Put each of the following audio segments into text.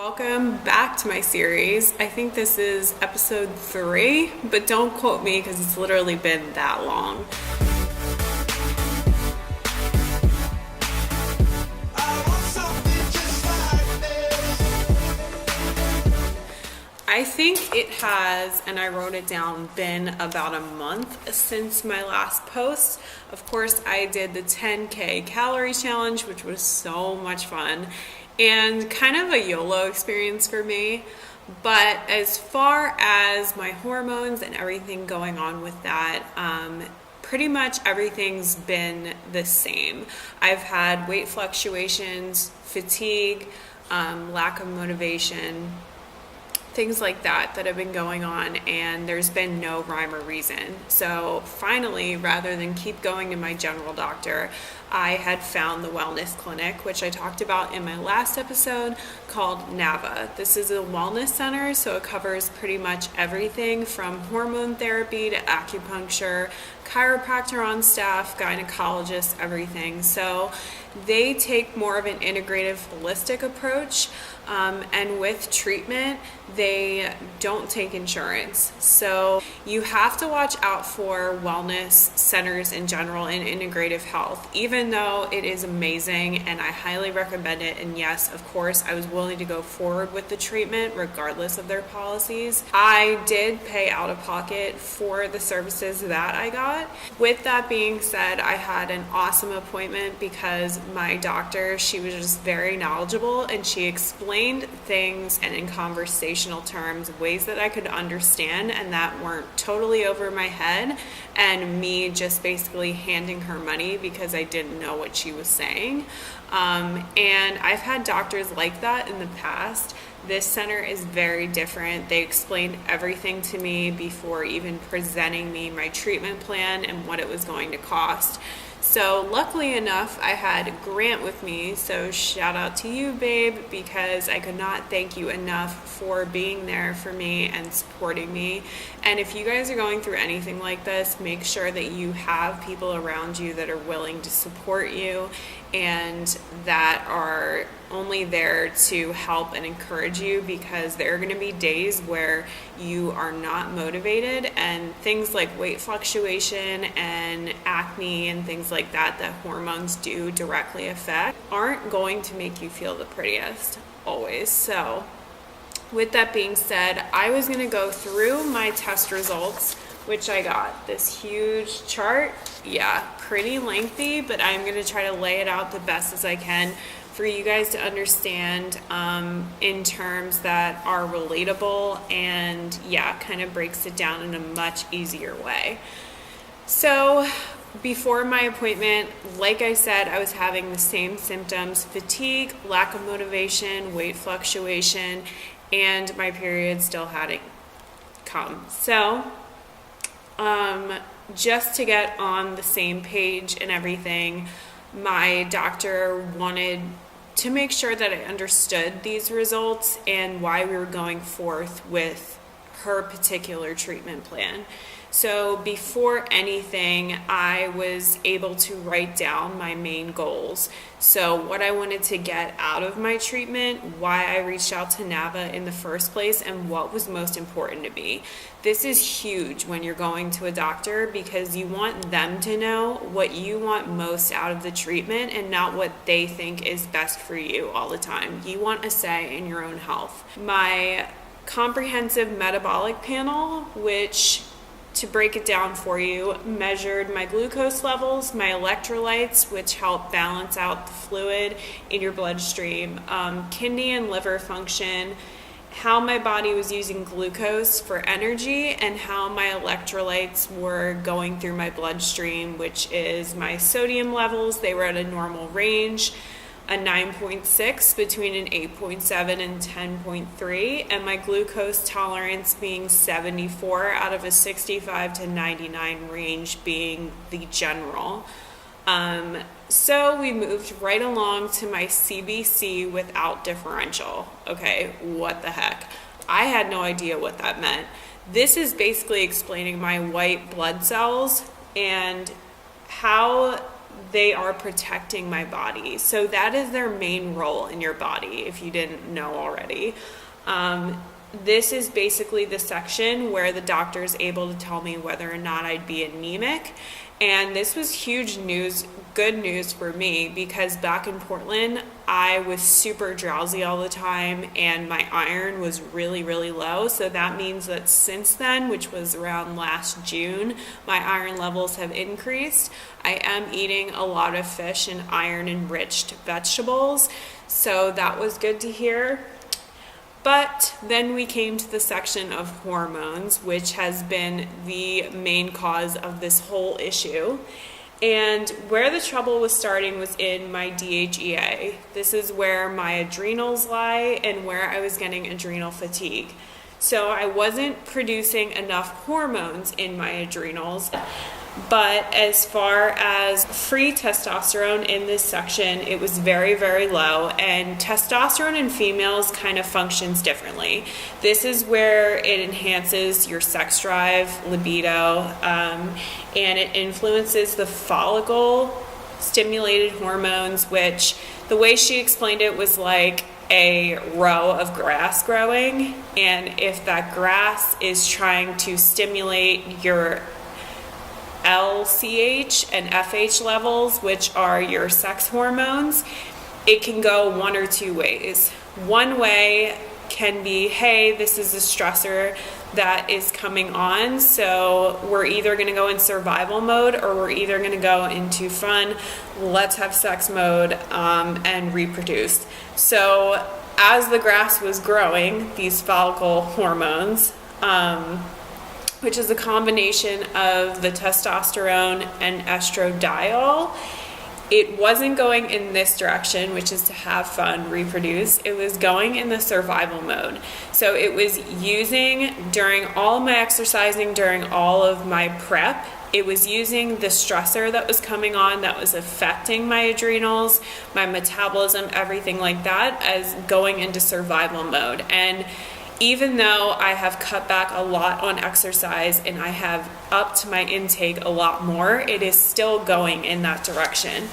Welcome back to my series. I think this is episode 3, but don't quote me because it's literally been that long. I think it has, and I wrote it down, been about a month since my last post. Of course, I did the 10K calorie challenge, which was so much fun and kind of a YOLO experience for me. But as far as my hormones and everything going on with that, pretty much everything's been the same. I've had weight fluctuations, fatigue, lack of motivation, things like that have been going on, and there's been no rhyme or reason. So finally, rather than keep going to my general doctor, I had found the wellness clinic, which I talked about in my last episode, called Nava. This is a wellness center, so it covers pretty much everything from hormone therapy to acupuncture, chiropractor on staff, gynecologist, everything. So they take more of an integrative, holistic approach, and with treatment, they don't take insurance. So you have to watch out for wellness centers in general and integrative health, even though it is amazing and I highly recommend it. And yes, of course, I was willing to go forward with the treatment regardless of their policies. I did pay out of pocket for the services that I got. With that being said, I had an awesome appointment because my doctor, she was just very knowledgeable and she explained things and in conversational terms, ways that I could understand and that weren't totally over my head and me just basically handing her money because I didn't know what she was saying. And I've had doctors like that in the past. This center is very different. They explained everything to me before even presenting me my treatment plan and what it was going to cost. So luckily enough, I had Grant with me, so shout out to you, babe, because I could not thank you enough for being there for me and supporting me. And if you guys are going through anything like this, make sure that you have people around you that are willing to support you and that are only there to help and encourage you, because there are going to be days where you are not motivated, and things like weight fluctuation and acne and things like that hormones do directly affect aren't going to make you feel the prettiest always. So with that being said, I was going to go through my test results, which I got this huge chart. Yeah, pretty lengthy, but I'm going to try to lay it out the best as I can for you guys to understand in terms that are relatable and kind of breaks it down in a much easier way. So before my appointment, like I said, I was having the same symptoms: fatigue, lack of motivation, weight fluctuation, and my period still hadn't come. So just to get on the same page and everything, my doctor wanted to make sure that I understood these results and why we were going forth with her particular treatment plan. So before anything, I was able to write down my main goals. So what I wanted to get out of my treatment, why I reached out to Nava in the first place, and what was most important to me. This is huge when you're going to a doctor, because you want them to know what you want most out of the treatment and not what they think is best for you all the time. You want a say in your own health. My comprehensive metabolic panel, which, to break it down for you, measured my glucose levels, my electrolytes, which help balance out the fluid in your bloodstream, kidney and liver function, how my body was using glucose for energy, and how my electrolytes were going through my bloodstream, which is my sodium levels. They were at a normal range, a 9.6 between an 8.7 and 10.3, and my glucose tolerance being 74 out of a 65 to 99 range being the general. So we moved right along to my CBC without differential. Okay, what the heck? I had no idea what that meant. This is basically explaining my white blood cells and how they are protecting my body. So that is their main role in your body, if you didn't know already. This is basically the section where the doctor is able to tell me whether or not I'd be anemic. And this was huge news, good news for me, because back in Portland, I was super drowsy all the time and my iron was really, really low. So that means that since then, which was around last June, my iron levels have increased. I am eating a lot of fish and iron-enriched vegetables, so that was good to hear. But then we came to the section of hormones, which has been the main cause of this whole issue. And where the trouble was starting was in my DHEA. This is where my adrenals lie and where I was getting adrenal fatigue. So I wasn't producing enough hormones in my adrenals. But as far as free testosterone in this section, it was very, very low. And testosterone in females kind of functions differently. This is where it enhances your sex drive, libido, and it influences the follicle stimulated hormones, which the way she explained it was like a row of grass growing. And if that grass is trying to stimulate your LCH and FH levels, which are your sex hormones, it can go one or two ways. One way can be, hey, this is a stressor that is coming on, so we're either going to go in survival mode or we're either going to go into fun, let's have sex mode, and reproduce. So as the grass was growing, these follicle hormones, which is a combination of the testosterone and estradiol, it wasn't going in this direction, which is to have fun, reproduce. It was going in the survival mode. So it was using, during all of my exercising, during all of my prep, it was using the stressor that was coming on that was affecting my adrenals, my metabolism, everything like that, as going into survival mode. And even though I have cut back a lot on exercise and I have upped my intake a lot more, it is still going in that direction.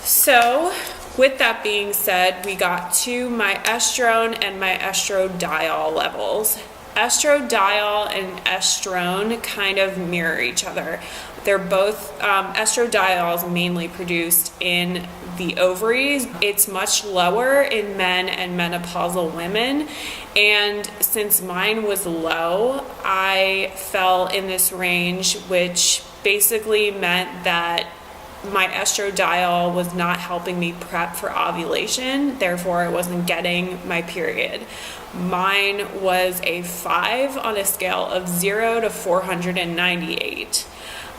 So with that being said, we got to my estrone and my estradiol levels. Estradiol and estrone kind of mirror each other. They're both, estradiol is mainly produced in the ovaries. It's much lower in men and menopausal women. And since mine was low, I fell in this range, which basically meant that my estradiol was not helping me prep for ovulation. Therefore, I wasn't getting my period. Mine was a 5 on a scale of 0 to 498.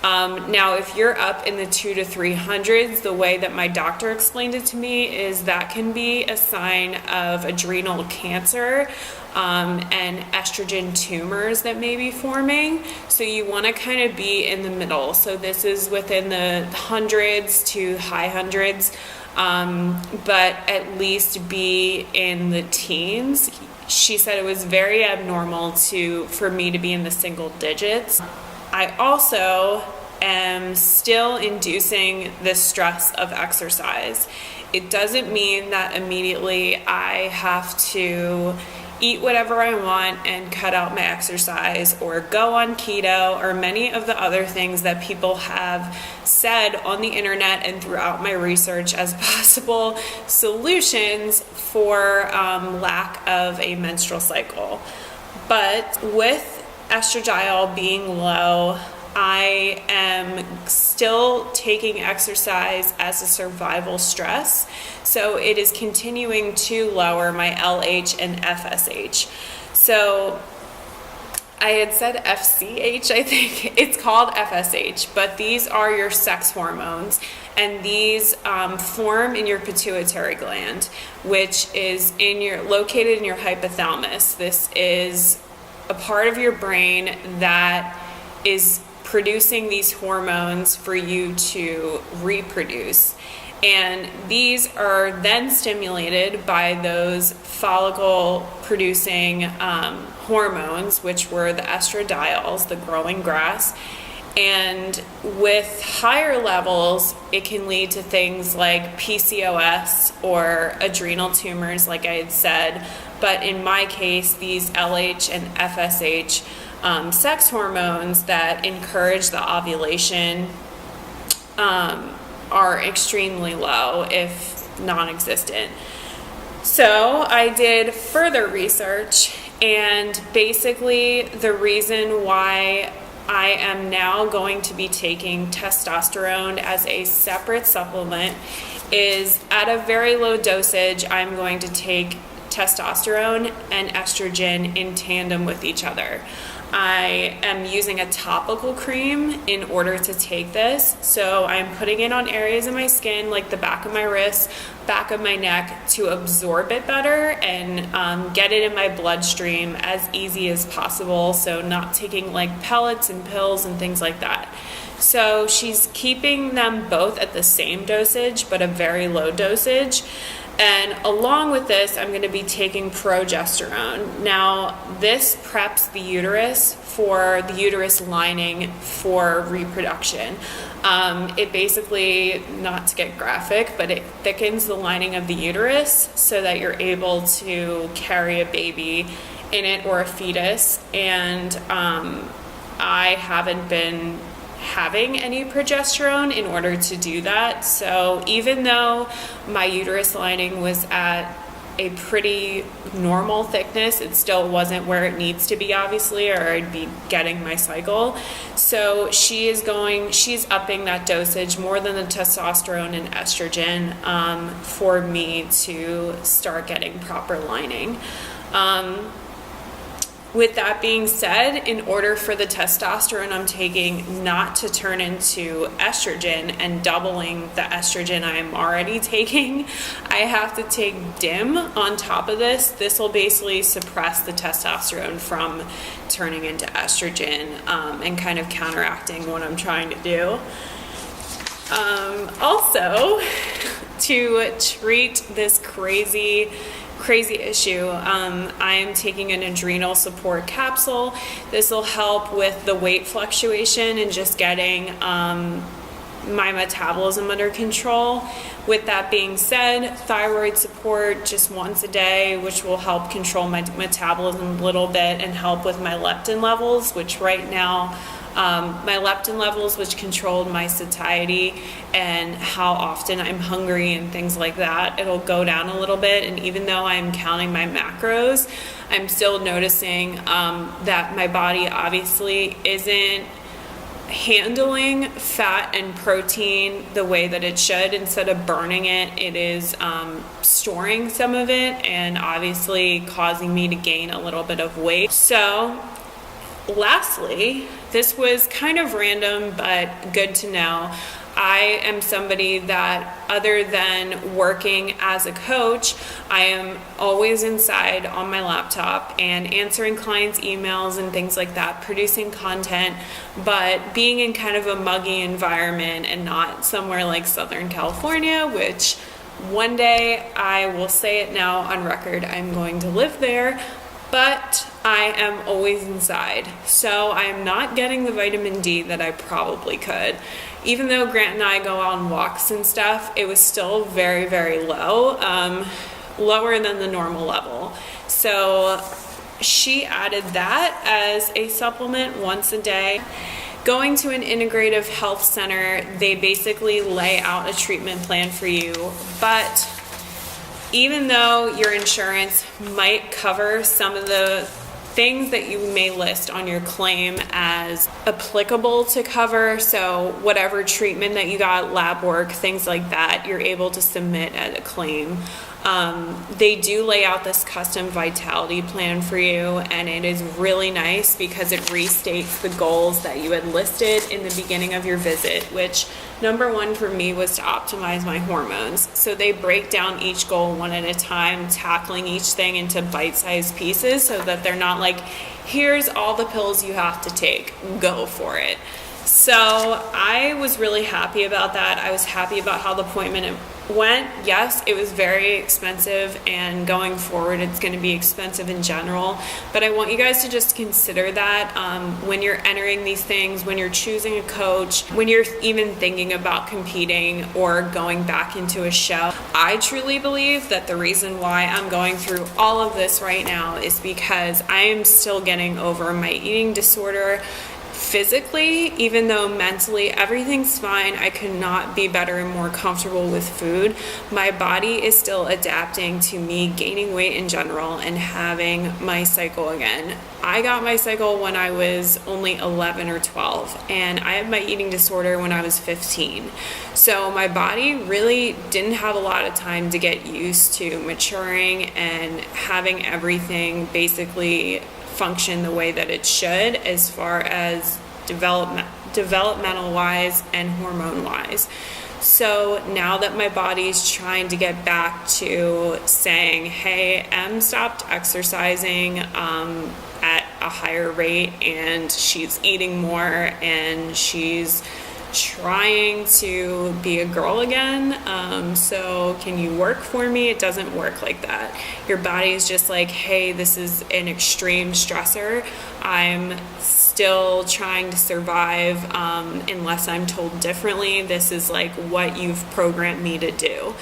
Now, if you're up in the 2 to 300s, the way that my doctor explained it to me is that can be a sign of adrenal cancer and estrogen tumors that may be forming. So you want to kind of be in the middle. So this is within the hundreds to high hundreds, but at least be in the teens. She said it was very abnormal for me to be in the single digits. I also am still inducing the stress of exercise. It doesn't mean that immediately I have to eat whatever I want and cut out my exercise or go on keto or many of the other things that people have said on the internet and throughout my research as possible solutions for lack of a menstrual cycle. But with estradiol being low, I am still taking exercise as a survival stress, so it is continuing to lower my LH and FSH. So I had said FCH, I think it's called FSH, but these are your sex hormones, and these form in your pituitary gland, which is located in your hypothalamus. This is a part of your brain that is producing these hormones for you to reproduce. And these are then stimulated by those follicle producing hormones, which were the estradiols, the growing grass. And with higher levels, it can lead to things like PCOS or adrenal tumors, like I had said. But in my case, these LH and FSH sex hormones that encourage the ovulation are extremely low, if non-existent. So I did further research, and basically the reason why I am now going to be taking testosterone as a separate supplement is at a very low dosage. I'm going to take testosterone and estrogen in tandem with each other. I am using a topical cream in order to take this. So I'm putting it on areas of my skin, like the back of my wrist, back of my neck, to absorb it better and get it in my bloodstream as easy as possible. So not taking like pellets and pills and things like that. So she's keeping them both at the same dosage, but a very low dosage. And along with this, I'm going to be taking progesterone. Now, this preps the uterus for the uterus lining for reproduction. It basically, not to get graphic, but it thickens the lining of the uterus so that you're able to carry a baby in it or a fetus. And I haven't been having any progesterone in order to do that. So even though my uterus lining was at a pretty normal thickness, it still wasn't where it needs to be, obviously, or I'd be getting my cycle. So she's upping that dosage more than the testosterone and estrogen for me to start getting proper lining. With that being said, in order for the testosterone I'm taking not to turn into estrogen and doubling the estrogen I am already taking, I have to take DIM on top of this. This will basically suppress the testosterone from turning into estrogen and kind of counteracting what I'm trying to do. Also, to treat this crazy issue, I am taking an adrenal support capsule. This will help with the weight fluctuation and just getting my metabolism under control. With that being said, thyroid support just once a day, which will help control my metabolism a little bit and help with my leptin levels, which right now my leptin levels, which controlled my satiety and how often I'm hungry and things like that, it'll go down a little bit. And even though I'm counting my macros, I'm still noticing that my body obviously isn't handling fat and protein the way that it should. Instead of burning it, it is storing some of it and obviously causing me to gain a little bit of weight. So lastly, this was kind of random, but good to know. I am somebody that, other than working as a coach, I am always inside on my laptop and answering clients' emails and things like that, producing content, but being in kind of a muggy environment and not somewhere like Southern California, which one day, I will say it now on record, I'm going to live there. But I am always inside, so I am not getting the vitamin D that I probably could. Even though Grant and I go on walks and stuff, it was still very, very low, lower than the normal level. So she added that as a supplement once a day. Going to an integrative health center, they basically lay out a treatment plan for you, but even though your insurance might cover some of the things that you may list on your claim as applicable to cover, so whatever treatment that you got, lab work, things like that, you're able to submit as a claim. They do lay out this custom vitality plan for you, and it is really nice because it restates the goals that you had listed in the beginning of your visit, which number one for me was to optimize my hormones. So they break down each goal one at a time, tackling each thing into bite-sized pieces so that they're not like, here's all the pills you have to take, go for it. So I was really happy about that. I was happy about how the appointment went, yes, it was very expensive, and going forward it's going to be expensive in general, but I want you guys to just consider that when you're entering these things, when you're choosing a coach, when you're even thinking about competing or going back into a show. I truly believe that the reason why I'm going through all of this right now is because I am still getting over my eating disorder. Physically, even though mentally everything's fine, I could not be better and more comfortable with food. My body is still adapting to me gaining weight in general and having my cycle again. I got my cycle when I was only 11 or 12, and I had my eating disorder when I was 15. So my body really didn't have a lot of time to get used to maturing and having everything basically function the way that it should, as far as developmental wise and hormone wise. So now that my body's trying to get back to saying, hey, Em stopped exercising at a higher rate, and she's eating more, and she's trying to be a girl again, so can you work for me? It doesn't work like that. Your body's just like, hey, this is an extreme stressor. I'm still trying to survive unless I'm told differently. This is like what you've programmed me to do.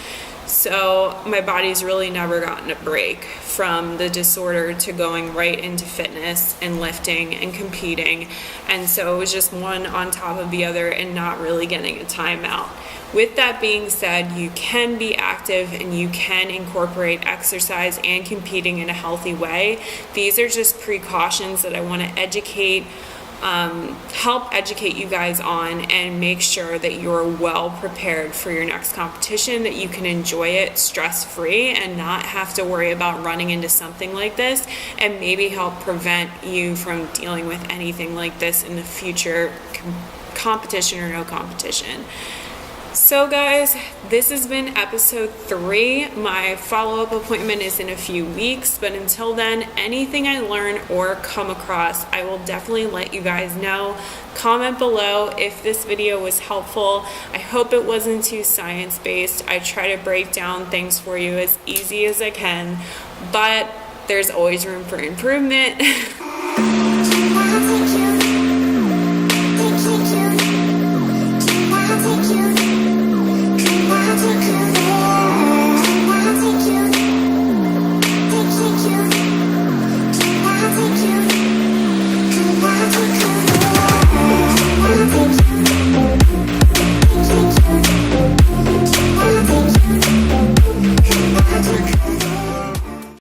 So my body's really never gotten a break from the disorder to going right into fitness and lifting and competing. And so it was just one on top of the other and not really getting a timeout. With that being said, you can be active and you can incorporate exercise and competing in a healthy way. These are just precautions that I want to help educate you guys on, and make sure that you're well prepared for your next competition, that you can enjoy it stress-free and not have to worry about running into something like this, and maybe help prevent you from dealing with anything like this in the future, competition or no competition. So guys, this has been episode 3. My follow-up appointment is in a few weeks, but until then, anything I learn or come across, I will definitely let you guys know. Comment below if this video was helpful. I hope it wasn't too science-based. I try to break down things for you as easy as I can, but there's always room for improvement.